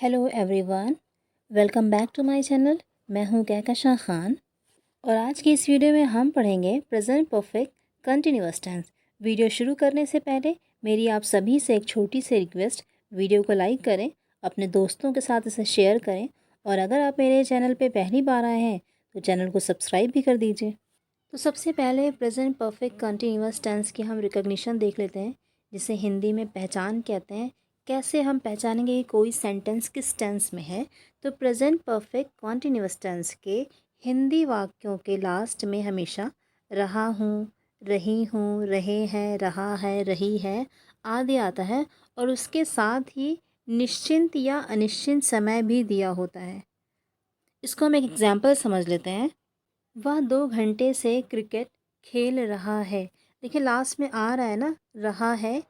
Hello everyone, welcome back to my channel. मैं हूं कहकशां खान और आज की इस वीडियो में हम पढ़ेंगे present perfect continuous tense. Video शुरू करने से पहले मेरी आप सभी से एक छोटी सी रिक्वेस्ट, वीडियो को लाइक करें, अपने दोस्तों के साथ इसे शेयर करें और अगर आप मेरे चैनल पे पहली बार आए हैं तो चैनल को सब्सक्राइब भी कर दीजिए। तो सबसे पहले प्रेजेंट परफेक्ट कंटिन्यूअस टेंस की हम रिकॉग्निशन देख लेते हैं, जिसे हिंदी में पहचान कहते हैं। कैसे हम पहचानेंगे कि कोई सेंटेंस किस टेंस में है? तो प्रेजेंट परफेक्ट कॉन्टिन्यूअस टेंस के हिंदी वाक्यों के लास्ट में हमेशा रहा हूँ, रही हूँ, रहे हैं, रहा है, रही है आदि आता है और उसके साथ ही निश्चिंत या अनिश्चित समय भी दिया होता है। इसको हम एक एग्जाम्पल समझ लेते हैं। वह 2 घंटे से क्रिकेट खेल रहा है। देखिए लास्ट में आ रहा है ना, रहा है,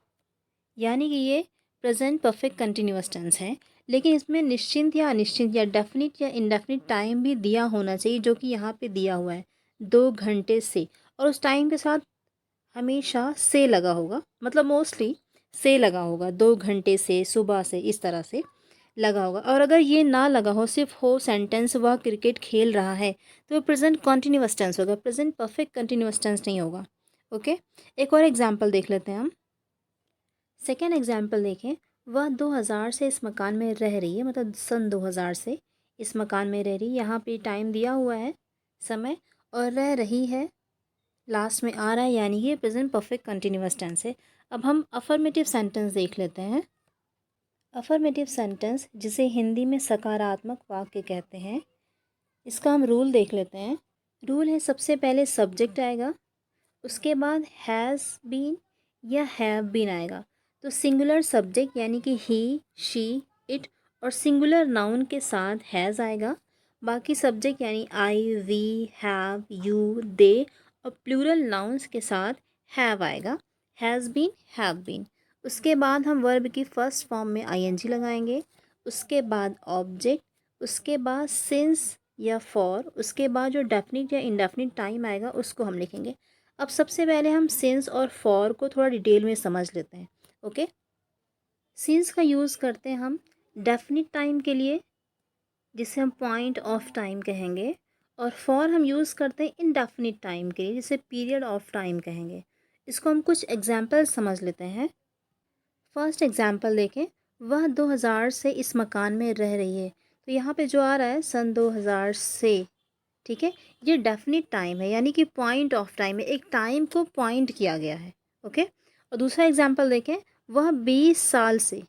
यानी कि ये प्रेजेंट परफेक्ट कंटिन्यूअस टेंस है, लेकिन इसमें निश्चिंत या अनिश्चित या डेफिनिट या इनडेफिनिट टाइम भी दिया होना चाहिए, जो कि यहाँ पे दिया हुआ है 2 घंटे से, और उस टाइम के साथ हमेशा से लगा होगा, मतलब मोस्टली से लगा होगा, 2 घंटे से, सुबह से, इस तरह से लगा होगा। और अगर ये ना लगा हो, सिर्फ हो सेंटेंस वह क्रिकेट खेल रहा है, तो प्रेजेंट कॉन्टिन्यूअस टेंस होगा, प्रेजेंट परफेक्ट कंटिन्यूअस टेंस नहीं होगा। ओके, एक और एग्जाम्पल देख लेते हैं हम। सेकेंड एग्जाम्पल देखें। वह 2000 से इस मकान में रह रही है, मतलब सन 2000 से इस मकान में रह रही है। यहाँ पे टाइम दिया हुआ है, समय, और रह रही है लास्ट में आ रहा है, यानी कि प्रेजेंट परफेक्ट कंटिन्यूअस टेंस है। अब हम अफर्मेटिव सेंटेंस देख लेते हैं। अफर्मेटिव सेंटेंस, जिसे हिंदी में सकारात्मक वाक्य कहते हैं, इसका हम रूल देख लेते हैं। रूल है, सबसे पहले सब्जेक्ट आएगा, उसके बाद हैज़ बीन या हैव बीन आएगा। तो सिंगुलर सब्जेक्ट यानी कि ही, शी, इट और सिंगुलर नाउन के साथ हैज़ आएगा। बाकी सब्जेक्ट यानी आई, वी, हैव, यू, दे और प्लूरल नाउन्स के साथ हैव आएगा, हैज़ बीन, हैव बीन। उसके बाद हम वर्ब की फर्स्ट फॉर्म में आईएनजी लगाएंगे, उसके बाद ऑब्जेक्ट, उसके बाद सिंस या फॉर, उसके बाद जो डेफिनिट या इंडेफिनिट टाइम आएगा उसको हम लिखेंगे। अब सबसे पहले हम सिंस और फॉर को थोड़ा डिटेल में समझ लेते हैं। ओके, सिंस का यूज़ करते हैं हम डेफिनिट टाइम के लिए, जिसे हम पॉइंट ऑफ टाइम कहेंगे, और फॉर हम यूज़ करते हैं इनडेफिनिट टाइम के लिए, जिसे पीरियड ऑफ टाइम कहेंगे। इसको हम कुछ एग्जाम्पल समझ लेते हैं। फर्स्ट एग्जाम्पल देखें। वह 2000 से इस मकान में रह रही है। तो यहाँ पे जो आ रहा है सन 2000 से, ठीक है, ये डेफिनिट टाइम है, यानी कि पॉइंट ऑफ टाइम है, एक टाइम को पॉइंट किया गया है। ओके, और दूसरा एग्जांपल देखें। वह 20 साल से,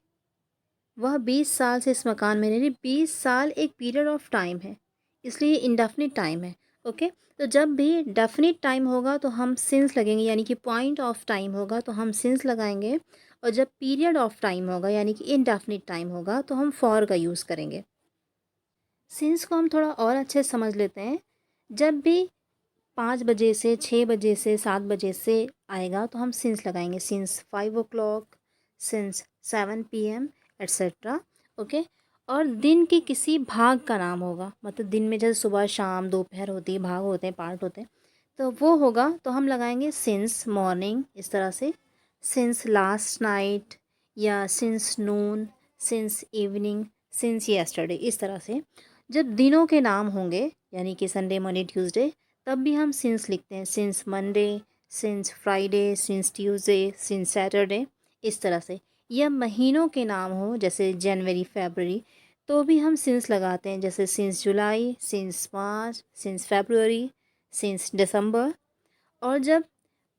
वह 20 साल से इस मकान में रह रही। 20 साल एक पीरियड ऑफ टाइम है, इसलिए इंडेफिनिट टाइम है। ओके, तो जब भी डेफिनिट टाइम होगा तो हम सिंस लगेंगे, यानी कि पॉइंट ऑफ टाइम होगा तो हम सिंस लगाएंगे, और जब पीरियड ऑफ टाइम होगा यानी कि इनडेफिनिट टाइम होगा तो हम फॉर का यूज़ करेंगे। सिंस को हम थोड़ा और अच्छे से समझ लेते हैं। जब भी 5 बजे से, 6 बजे से, 7 बजे से आएगा तो हम सिंस लगाएंगे, since 5 o'clock, since 7 PM etcetera. Okay, और दिन के किसी भाग का नाम होगा, मतलब दिन में जैसे सुबह, शाम, दोपहर होती है, भाग होते हैं, पार्ट होते हैं, तो वो होगा तो हम लगाएंगे सिंस मॉर्निंग, इस तरह से, सिंस लास्ट नाइट, या सिंस नून, सिंस इवनिंग, सिंस येस्टरडे, इस तरह से। जब दिनों के नाम होंगे, यानी कि संडे, मंडे, ट्यूसडे, तब भी हम सिंस लिखते हैं, since Monday, since Friday, since Tuesday, since Saturday, इस तरह से। या महीनों के नाम हो, जैसे जनवरी, फरवरी, तो भी हम सिंस लगाते हैं, जैसे since July, since March, since February, since December. और जब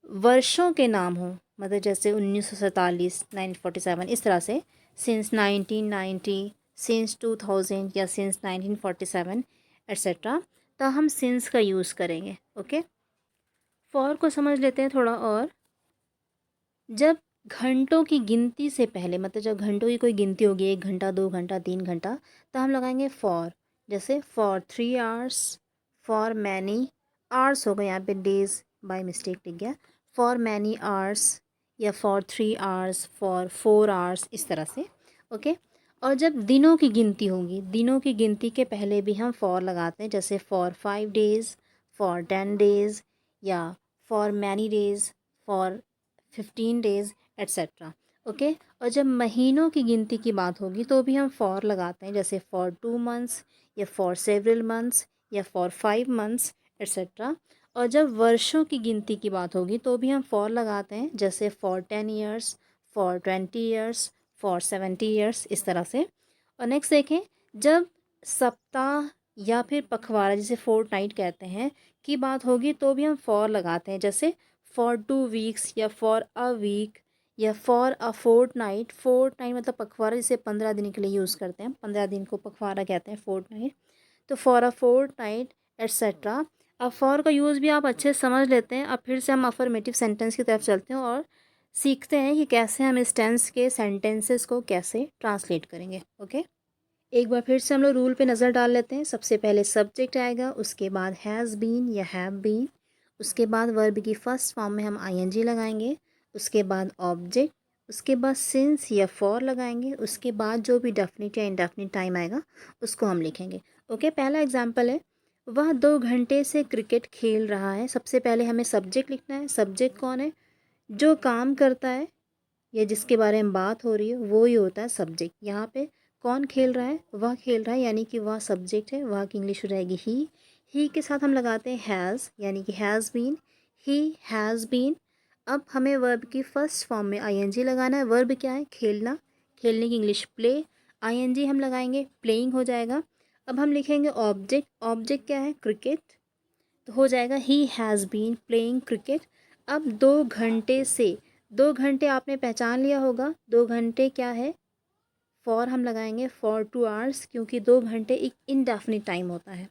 वर्षों के नाम हो, मतलब जैसे 1947, 1947, इस तरह से, सिंस 1990, सिंस 2000 या सिंस 1947 एट्सेट्रा, तो हम सिंस का यूज़ करेंगे। ओके, फॉर को समझ लेते हैं थोड़ा और। जब घंटों की गिनती से पहले, मतलब जब घंटों की कोई गिनती होगी, 1 घंटा, 2 घंटा, 3 घंटा, तो हम लगाएंगे फॉर। जैसे for 3 hours, for many hours होगा, यहाँ पे डेज बाय मिस्टेक लिख गया, फॉर मैनी आवर्स, या फॉर 3 hours, फॉर 4 hours, इस तरह से। ओके, और जब दिनों की गिनती होगी, दिनों की गिनती के पहले भी हम फॉर लगाते हैं, जैसे फॉर 5 days, फॉर 10 days, या for many days, for 15 days etcetera. Okay. और जब महीनों की गिनती की बात होगी तो भी हम फॉर लगाते हैं, जैसे फॉर 2 मंथ्स या फॉर सेवरल मंथ्स या फॉर 5 मंथ्स एट्सेट्रा। और जब वर्षों की गिनती की बात होगी तो भी हम फॉर लगाते हैं, जैसे for 10 years, for 20 years, for 70 years, इस तरह से। और नेक्स्ट देखें, जब सप्ताह या फिर पखवाड़ा, जिसे फोर्ट नाइट कहते हैं, की बात होगी तो भी हम फॉर लगाते हैं, जैसे फॉर 2 वीक्स या फॉर अ वीक या for a fort night. Fort night मतलब पखवाड़ा, जिसे 15 दिन के लिए यूज़ करते हैं, 15 दिन को पखवाड़ा कहते हैं, फोर्ट नाइट। तो for a fort night etcetera. अब फॉर का यूज़ भी आप अच्छे से समझ लेते हैं। अब फिर से हम अफर्मेटिव सेंटेंस की तरफ चलते हैं और सीखते हैं कि कैसे हम इस टेंस के सेंटेंसेस को कैसे ट्रांसलेट करेंगे। ओके, एक बार फिर से हम लोग रूल पे नज़र डाल लेते हैं। सबसे पहले सब्जेक्ट आएगा, उसके बाद हैज़ बीन या हैव बीन, उसके बाद वर्ब की फर्स्ट फॉर्म में हम आईएनजी लगाएंगे, उसके बाद ऑब्जेक्ट, उसके बाद सिंस या फॉर लगाएंगे, उसके बाद जो भी डेफिनिट या इंडेफिनिट टाइम आएगा उसको हम लिखेंगे। ओके, पहला एग्जाम्पल है, वह 2 घंटे से क्रिकेट खेल रहा है। सबसे पहले हमें सब्जेक्ट लिखना है। सब्जेक्ट कौन है? जो काम करता है या जिसके बारे में बात हो रही है वो ही होता है सब्जेक्ट। यहाँ पे कौन खेल रहा है? वह खेल रहा है, यानी कि वह सब्जेक्ट है। वह की इंग्लिश हो जाएगी ही के साथ हम लगाते हैं हैज़, यानी कि has been, he has been. अब हमें वर्ब की फर्स्ट फॉर्म में आईएनजी लगाना है। वर्ब क्या है? खेलना। खेलने की इंग्लिश प्ले। आईएनजी हम लगाएंगे, प्लेइंग हो जाएगा। अब हम लिखेंगे ऑब्जेक्ट। ऑब्जेक्ट क्या है? क्रिकेट। तो हो जाएगा he has been playing cricket. अब 2 घंटे से, 2 घंटे आपने पहचान लिया होगा। 2 घंटे क्या है? फॉर हम लगाएंगे, फॉर 2 आवर्स, क्योंकि 2 घंटे एक इनडेफिनिट टाइम होता है।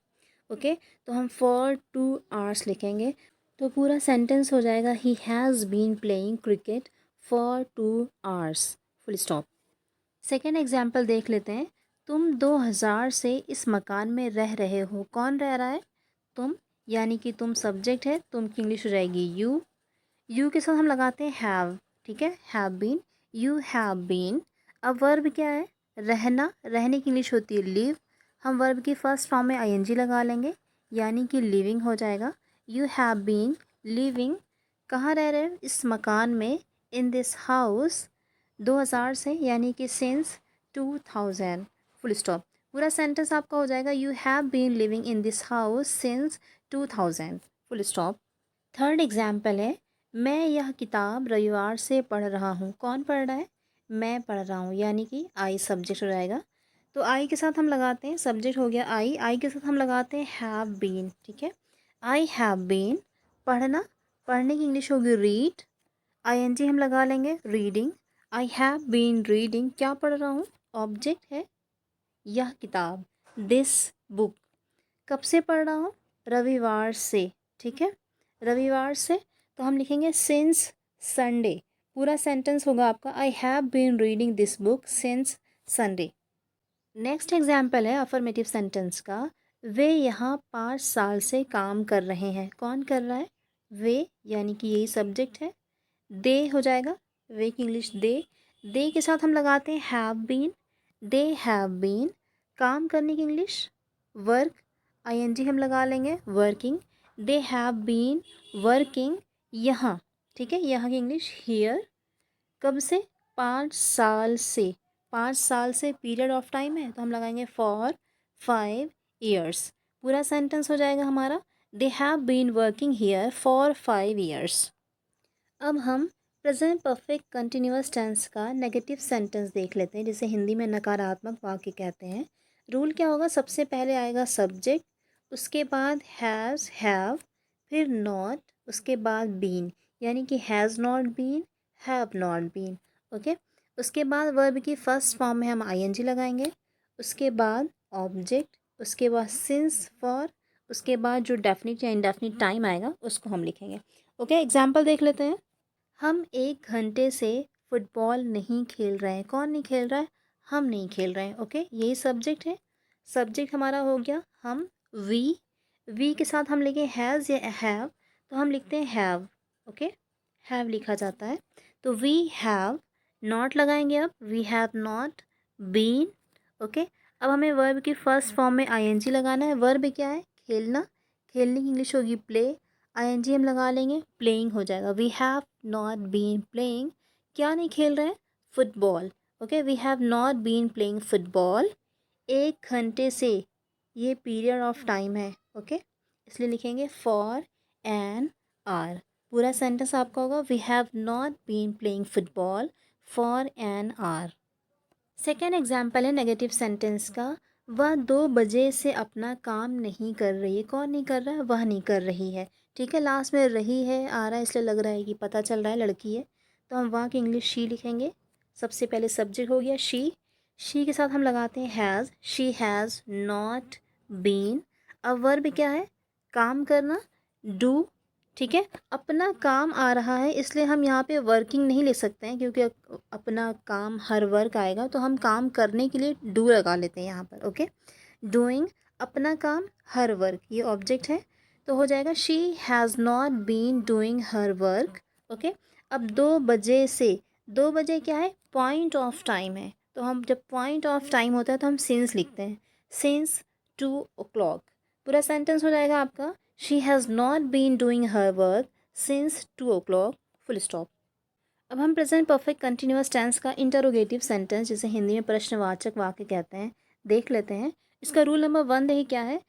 ओके, तो हम फॉर 2 आवर्स लिखेंगे। तो पूरा सेंटेंस हो जाएगा he has been playing cricket for 2 hours, full stop. Second example देख लेते हैं। तुम 2000 से इस मकान में रह रहे हो। कौन रह रहा है? तुम, यानी कि तुम सब्जेक्ट है। तुम की इंग्लिश हो जाएगी यू के साथ हम लगाते हैं हैव। ठीक है, have been, you have been. अब वर्ब क्या है? रहना। रहने की इंग्लिश होती है लिव। हम वर्ब की फर्स्ट फॉर्म में आईएनजी लगा लेंगे, यानी कि लिविंग हो जाएगा। You have been living. कहाँ रह रहे हो? इस मकान में। इन दिस हाउस, 2000 से, यानी कि सिंस 2000, फुल स्टॉप। पूरा सेंटेंस आपका हो जाएगा you have been living in this house since 2000, full stop. Third example है, मैं यह किताब रविवार से पढ़ रहा हूँ। कौन पढ़ रहा है? मैं पढ़ रहा हूँ, यानी कि आई सब्जेक्ट हो जाएगा। तो आई के साथ हम लगाते हैं, सब्जेक्ट हो गया आई के साथ हम लगाते हैं हैव बीन। ठीक है, आई हैव बीन। पढ़ना, पढ़ने की इंग्लिश होगी रीड। आईएनजी हम लगा लेंगे, reading. I have been reading. क्या पढ़ रहा हूँ? ऑब्जेक्ट है यह किताब, दिस बुक। कब से पढ़ रहा हूँ? रविवार से। ठीक है, रविवार से। तो हम लिखेंगे सिंस संडे। पूरा सेंटेंस होगा आपका I have been reading this book since Sunday. Next example है अफर्मेटिव सेंटेंस का, वे यहाँ 5 साल से काम कर रहे हैं। कौन कर रहा है? वे, यानी कि यही सब्जेक्ट है। दे हो जाएगा, वे की इंग्लिश दे के साथ हम लगाते हैं have been, they have been. काम करने की इंग्लिश वर्क। आईएनजी हम लगा लेंगे, working. They have been working यहाँ। ठीक है, यहाँ की इंग्लिश हियर। कब से? 5 साल से। 5 साल से पीरियड ऑफ टाइम है, तो हम लगाएंगे फॉर 5 ईयर्स। पूरा सेंटेंस हो जाएगा हमारा they have been working here for 5 years. अब हम प्रेजेंट परफेक्ट कंटिन्यूअस टेंस का नेगेटिव सेंटेंस देख लेते हैं, जिसे हिंदी में नकारात्मक वाक्य कहते हैं। रूल क्या होगा? सबसे पहले आएगा सब्जेक्ट, उसके बाद हैज़ हैव, फिर नॉट, उसके बाद बीन, यानी कि has not been, have not been. Okay, उसके बाद वर्ब की फर्स्ट फॉर्म में हम आईएनजी लगाएंगे, उसके बाद ऑब्जेक्ट, उसके बाद सिंस फॉर, उसके बाद जो डेफिनिट या इंडेफिनिट टाइम आएगा उसको हम लिखेंगे। ओके, एग्जाम्पल देख लेते हैं। हम 1 घंटे से फुटबॉल नहीं खेल रहे हैं। कौन नहीं खेल रहा है? हम नहीं खेल रहे हैं। ओके, यही सब्जेक्ट है। सब्जेक्ट हमारा हो गया हम, वी के साथ हम लिखें हैज़ या हैव, तो हम लिखते हैं हैव। ओके, हैव लिखा जाता है। तो वी हैव नॉट लगाएंगे, अब we have not been. Okay, अब हमें वर्ब की फर्स्ट फॉर्म में आईएनजी लगाना है। वर्ब क्या है? खेलना। खेलने की इंग्लिश होगी प्ले। आईएनजी हम लगा लेंगे, प्लेइंग हो जाएगा। We have not been playing. क्या नहीं खेल रहे हैं? Football, okay, we have not been playing football 1 घंटे से, ये पीरियड ऑफ टाइम है, ओके, इसलिए लिखेंगे फॉर एन आवर। पूरा सेंटेंस आपका होगा we have not been playing football for an hour. Second example है नेगेटिव सेंटेंस का, वह 2 बजे से अपना काम नहीं कर रही है। कौन नहीं कर रहा है? वह नहीं कर रही है, ठीक है। लास्ट में रही है आ रहा है, इसलिए लग रहा है कि पता चल रहा है लड़की है, तो हम वहाँ की इंग्लिश शी लिखेंगे। सबसे पहले सब्जेक्ट हो गया शी के साथ हम लगाते हैं has, she has not been. अब वर्ब क्या है? काम करना, डू, ठीक है। अपना काम आ रहा है, इसलिए हम यहाँ पे वर्किंग नहीं ले सकते हैं, क्योंकि अपना काम हर वर्क आएगा, तो हम काम करने के लिए डू लगा लेते हैं यहाँ पर, ओके। डूइंग, अपना काम, हर वर्क, ये ऑब्जेक्ट है, तो हो जाएगा she has not been doing her work, okay. अब 2 बजे से, 2 बजे क्या है? पॉइंट ऑफ टाइम है, तो हम जब पॉइंट ऑफ टाइम होता है तो हम सिंस लिखते हैं, सिंस 2 o'clock। पूरा सेंटेंस हो जाएगा आपका she has not been doing her work since 2 o'clock, full stop. अब हम प्रेजेंट परफेक्ट कंटिन्यूअस टेंस का इंटरोगेटिव सेंटेंस, जिसे हिंदी में प्रश्नवाचक वाक्य कहते हैं, देख लेते हैं। इसका रूल नंबर 1 देखिए क्या है।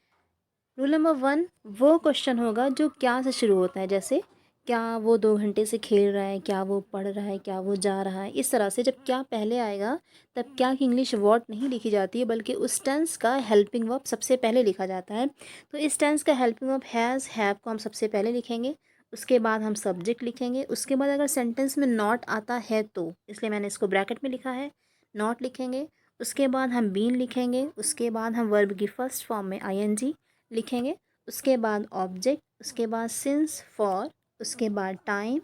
रूल नंबर 1 वो क्वेश्चन होगा जो क्या से शुरू होता है, जैसे क्या वो 2 घंटे से खेल रहा है, क्या वो पढ़ रहा है, क्या वो जा रहा है। इस तरह से जब क्या पहले आएगा तब क्या की इंग्लिश व्हाट नहीं लिखी जाती है, बल्कि उस टेंस का हेल्पिंग वर्ब सबसे पहले लिखा जाता है। तो इस टेंस का हेल्पिंग वर्ब हैज़, हैव को हम सबसे पहले लिखेंगे, उसके बाद हम सब्जेक्ट लिखेंगे, उसके बाद अगर सेंटेंस में नॉट आता है तो, इसलिए मैंने इसको ब्रैकेट में लिखा है, नॉट लिखेंगे। उसके बाद हम बीन लिखेंगे, उसके बाद हम वर्ब की फर्स्ट फॉर्म में आईएनजी लिखेंगे, उसके बाद ऑब्जेक्ट, उसके बाद सिंस, फॉर, उसके बाद टाइम,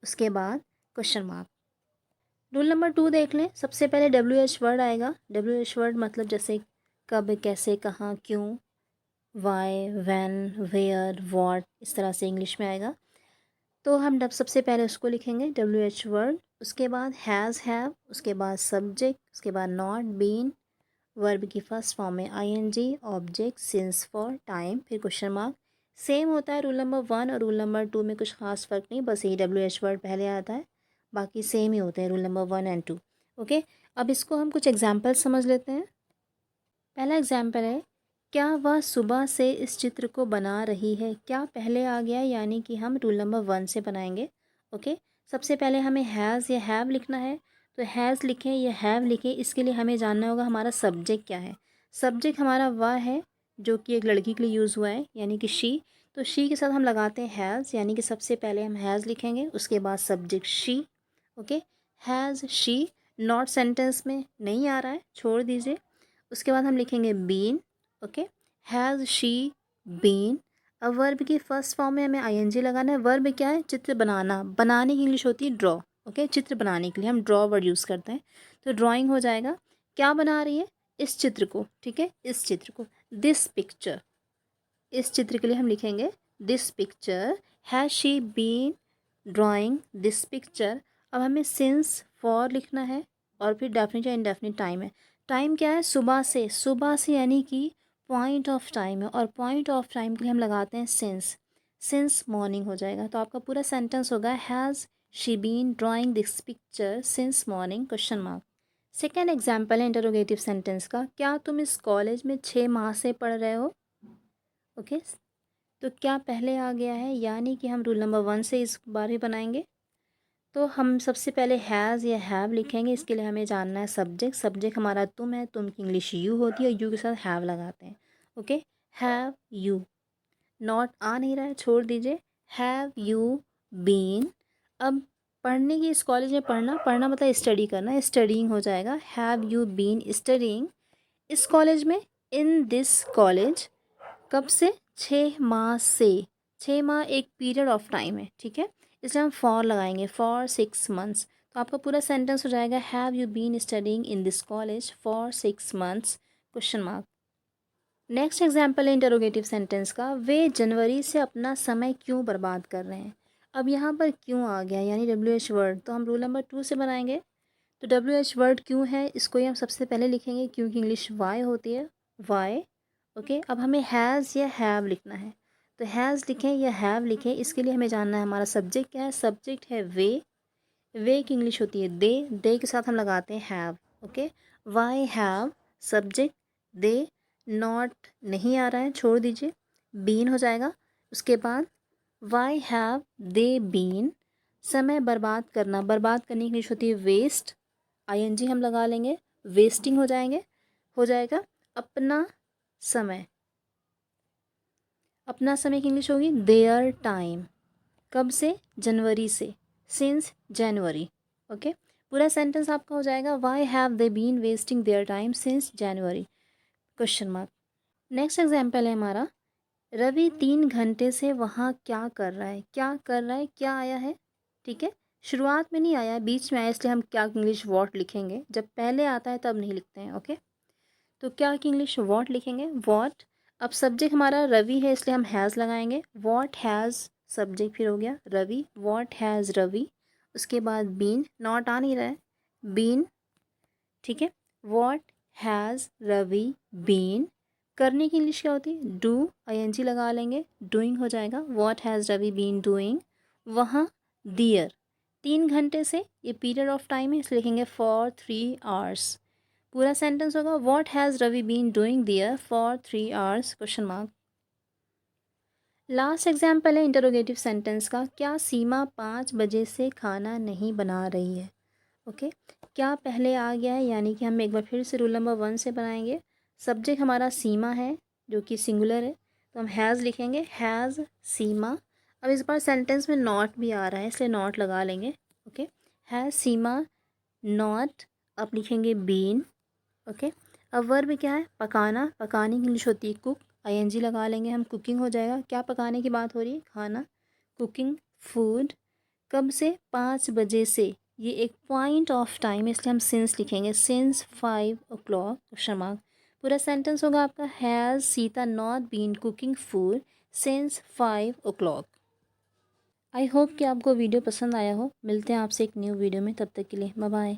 उसके बाद क्वेश्चन मार्क। रूल नंबर 2 देख लें। सबसे पहले WH वर्ड आएगा। WH वर्ड मतलब जैसे कब, कैसे, कहाँ, क्यों, वाई, व्हेन, वेयर, व्हाट, इस तरह से इंग्लिश में आएगा। तो हम सबसे पहले उसको लिखेंगे WH वर्ड, उसके बाद हैज़, हैव, उसके बाद सब्जेक्ट, उसके बाद नॉट, बीन, वर्ब की फर्स्ट फॉर्म में ING, object, since, for, time, फिर क्वेश्चन मार्क। सेम होता है रूल नंबर 1 और रूल नंबर 2 में, कुछ खास फ़र्क नहीं, बस यही WH वर्ड पहले आता है, बाकी सेम ही होते हैं रूल नंबर 1 एंड 2, ओके। अब इसको हम कुछ एग्जाम्पल समझ लेते हैं। पहला एग्जाम्पल है, क्या वह सुबह से इस चित्र को बना रही है। क्या पहले आ गया है, यानी कि हम रूल नंबर 1 से बनाएंगे, ओके। सबसे पहले हमें हैज़ या हैव लिखना है, तो हैज़ लिखें या हैव लिखें, इसके लिए हमें जानना होगा हमारा सब्जेक्ट क्या है। सब्जेक्ट हमारा वह है जो कि एक लड़की के लिए यूज़ हुआ है, यानी कि शी, तो शी के साथ हम लगाते हैं हैज़, यानी कि सबसे पहले हम हैज़ लिखेंगे, उसके बाद subject she, okay. Has she, not sentence में नहीं आ रहा है, छोड़ दीजिए। उसके बाद हम लिखेंगे been, okay, has she been. अब वर्ब की फर्स्ट फॉर्म में हमें आईएनजी लगाना है। वर्ब क्या है? चित्र बनाना, बनाने की इंग्लिश होती है ड्रॉ, ओके। चित्र बनाने के लिए हम ड्रॉ वर्ड यूज़ करते हैं, तो ड्राइंग हो जाएगा। क्या बना रही है? इस चित्र को, ठीक है, इस चित्र को, दिस पिक्चर, इस चित्र के लिए हम लिखेंगे this picture. Has she been drawing this picture. अब हमें सिंस, फॉर लिखना है, और फिर डेफिनेट या इनडेफिनेट टाइम है। टाइम क्या है? सुबह से, सुबह से यानी कि पॉइंट ऑफ टाइम है, और पॉइंट ऑफ टाइम के लिए हम लगाते हैं सिंस, सिंस मॉर्निंग हो जाएगा। तो आपका पूरा सेंटेंस होगा has she been drawing this picture since morning, question mark. Second example है इंटरोगेटिव सेंटेंस का, क्या तुम इस कॉलेज में 6 माह से पढ़ रहे हो, ओके। तो क्या पहले आ गया है, यानी कि हम रूल नंबर 1 से इस बार भी बनाएंगे। तो हम सबसे पहले हैज़ या हैव लिखेंगे, इसके लिए हमें जानना है सब्जेक्ट। सब्जेक्ट हमारा तुम है, तुम की इंग्लिश यू होती है, यू के साथ हैव लगाते हैं, ओके। हैव यू, नॉट आ नहीं रहा है, छोड़ दीजिए। Have you been. अब पढ़ने की, इस कॉलेज में पढ़ना, पढ़ना मतलब स्टडी करना, स्टडीइंग हो जाएगा। हैव यू बीन स्टडीइंग इस कॉलेज में, इन दिस कॉलेज, कब से? 6 माह से। 6 माह एक पीरियड ऑफ टाइम है, ठीक है, इसलिए हम फॉर लगाएंगे, फॉर 6 मंथ्स। तो आपका पूरा सेंटेंस हो जाएगा have you been studying in this college for 6 months, question mark. Next example है इंटरोगेटिव सेंटेंस का, वे जनवरी से अपना समय क्यों बर्बाद कर रहे हैं। अब यहाँ पर क्यों आ गया, यानी WH वर्ड, तो हम रूल नंबर 2 से बनाएंगे। तो WH वर्ड क्यों है, इसको ही हम सबसे पहले लिखेंगे, क्योंकि इंग्लिश वाई होती है, वाई, ओके। अब हमें हैज़ या हैव लिखना है, तो हैज़ लिखें या हैव लिखें, इसके लिए हमें जानना है हमारा सब्जेक्ट क्या है। सब्जेक्ट है वे, वे की इंग्लिश होती है दे के साथ हम लगाते हैं have. Okay, why have subject they, not नहीं आ रहा है, छोड़ दीजिए, बीन हो जाएगा। उसके बाद वाई हैव दे बीन, समय बर्बाद करना, बर्बाद करने की इंग्लिश होती है वेस्ट, आईएनजी हम लगा लेंगे, वेस्टिंग हो जाएगा। अपना समय, अपना समय की इंग्लिश होगी देयर टाइम, कब से, जनवरी से, सिंस जनवरी। ओके, पूरा सेंटेंस आपका हो जाएगा why have they been wasting their time since January, question mark. Next example है हमारा, रवि 3 घंटे से वहाँ क्या कर रहा है, क्या कर रहा है, क्या आया है, ठीक है, शुरुआत में नहीं आया, बीच में आया, इसलिए हम क्या की इंग्लिश वॉट लिखेंगे, जब पहले आता है तब नहीं लिखते हैं। ओके, तो क्या की इंग्लिश वॉट लिखेंगे, वॉट। अब सब्जेक्ट हमारा रवि है इसलिए हम हैज़ लगाएंगे, वॉट हैज़ सब्जेक्ट फिर हो गया रवि, वॉट हैज़ रवि। उसके बाद बीन, नॉट आ नहीं रहा है, बीन, ठीक है, वॉट हैज़ रवि बीन। करने की इंग्लिश क्या होती है, डू, आईएनजी लगा लेंगे, डूइंग हो जाएगा, what has Ravi been doing. वहाँ दियर, 3 घंटे से, ये पीरियड ऑफ टाइम है इसलिए लिखेंगे फॉर 3 आवर्स। पूरा सेंटेंस होगा what has Ravi been doing there for 3 hours, question mark. Last example है इंटरोगेटिव सेंटेंस का, क्या सीमा 5 बजे से खाना नहीं बना रही है। ओके, क्या पहले आ गया है, यानी कि हम एक बार फिर से रूल नंबर 1 से बनाएंगे। सब्जेक्ट हमारा सीमा है जो कि सिंगुलर है, तो हम हैज़ लिखेंगे, हैज़ सीमा। अब इस बार सेंटेंस में नॉट भी आ रहा है इसलिए नॉट लगा लेंगे। ओके, हैज़ सीमा नॉट, अब लिखेंगे बीन। ओके, अब वर्ब क्या है, पकाना, पकाने की इंग्लिश होती है कुक, आईएनजी लगा लेंगे हम, कुकिंग हो जाएगा। क्या पकाने की बात हो रही है, खाना, कुकिंग, फूड। कब से, 5 बजे से, ये एक पॉइंट ऑफ टाइम है इसलिए हम सिंस लिखेंगे, सिंस 5 o'clock, क्वेश्चन मार्क। पूरा सेंटेंस होगा आपका, has Sita not been cooking food since 5 o'clock। I hope कि आपको वीडियो पसंद आया हो, मिलते हैं आपसे एक न्यू वीडियो में, तब तक के लिए बाय बाय।